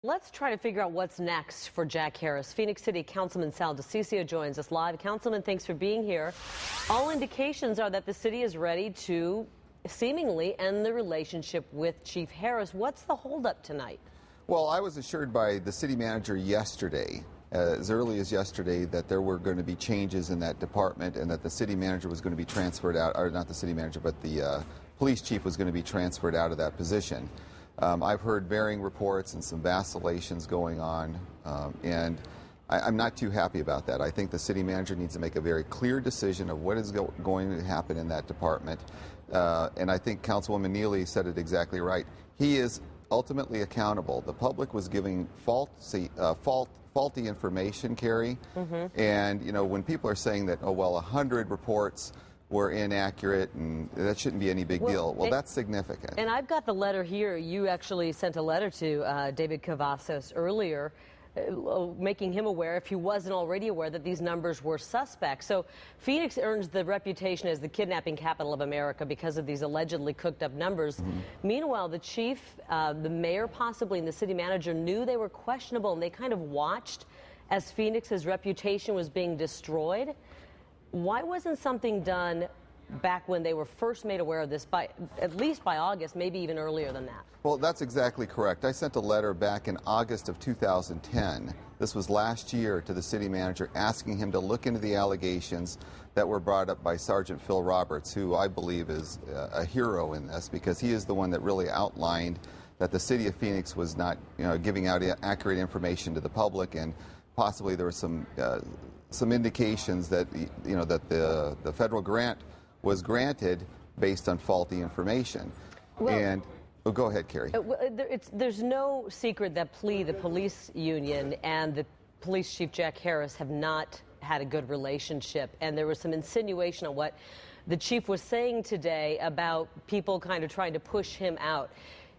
Let's try to figure out what's next for Jack Harris. Phoenix City Councilman Sal DeCiccio joins us live. Councilman, thanks for being here. All indications are that the city is ready to seemingly end the relationship with Chief Harris. What's the holdup tonight? Well, I was assured by the city manager yesterday, as early as yesterday, that there were going to be changes in that department and that the city manager was going to be transferred out, or not the city manager, but the police chief was going to be transferred out of that position. I've heard varying reports and some vacillations going on, and I'm not too happy about that. I think the city manager needs to make a very clear decision of what is going to happen in that department. And I think Councilwoman Neely said it exactly right. He is ultimately accountable. The public was giving faulty information, Carrie. And, you know, when people are saying that, oh, well, 100 reports were inaccurate and that shouldn't be any big deal. Well, that's significant. And I've got the letter here. You actually sent a letter to David Cavazos earlier, making him aware, if he wasn't already aware, that these numbers were suspect. So Phoenix earns the reputation as the kidnapping capital of America because of these allegedly cooked up numbers. Meanwhile, the chief, the mayor possibly, and the city manager knew they were questionable, and they kind of watched as Phoenix's reputation was being destroyed. Why wasn't something done back when they were first made aware of this, at least by August, maybe even earlier than that? Well, that's exactly correct. I sent a letter back in August of 2010. This was last year, to the city manager, asking him to look into the allegations that were brought up by Sergeant Phil Roberts, who I believe is a hero in this, because he is the one that really outlined that the city of Phoenix was not, giving out accurate information to the public, and possibly there was some indications that that the federal grant was granted based on faulty information. Well, go ahead, Carrie. There's no secret that the police union and the police chief Jack Harris have not had a good relationship, and there was some insinuation on what the chief was saying today about people kind of trying to push him out.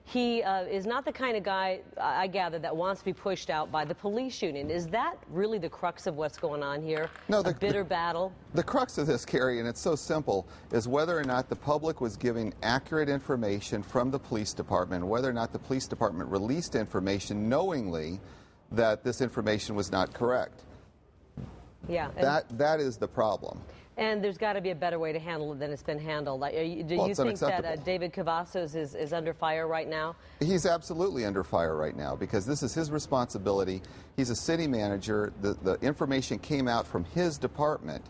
He is not the kind of guy, I gather, that wants to be pushed out by the police union. Is that really the crux of what's going on here? No, a bitter battle? The crux of this, Carrie, and it's so simple, is whether or not the public was giving accurate information from the police department, whether or not the police department released information knowingly that this information was not correct. Yeah. That is the problem. And there's got to be a better way to handle it than it's been handled. Do you think that David Cavazos is under fire right now? He's absolutely under fire right now because this is his responsibility. He's a city manager. The information came out from his department.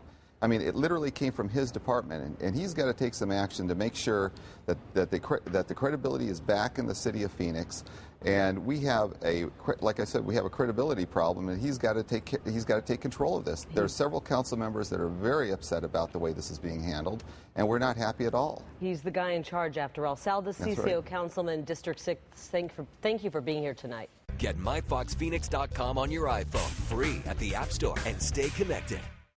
I mean, it literally came from his department, and he's got to take some action to make sure that the credibility is back in the city of Phoenix. And we have like I said, we have a credibility problem, and he's got to take control of this. There are several council members that are very upset about the way this is being handled, and we're not happy at all. He's the guy in charge, after all. Sal DeCiccio, right. Councilman, District 6. Thank you for being here tonight. Get myfoxphoenix.com on your iPhone, free at the App Store, and stay connected.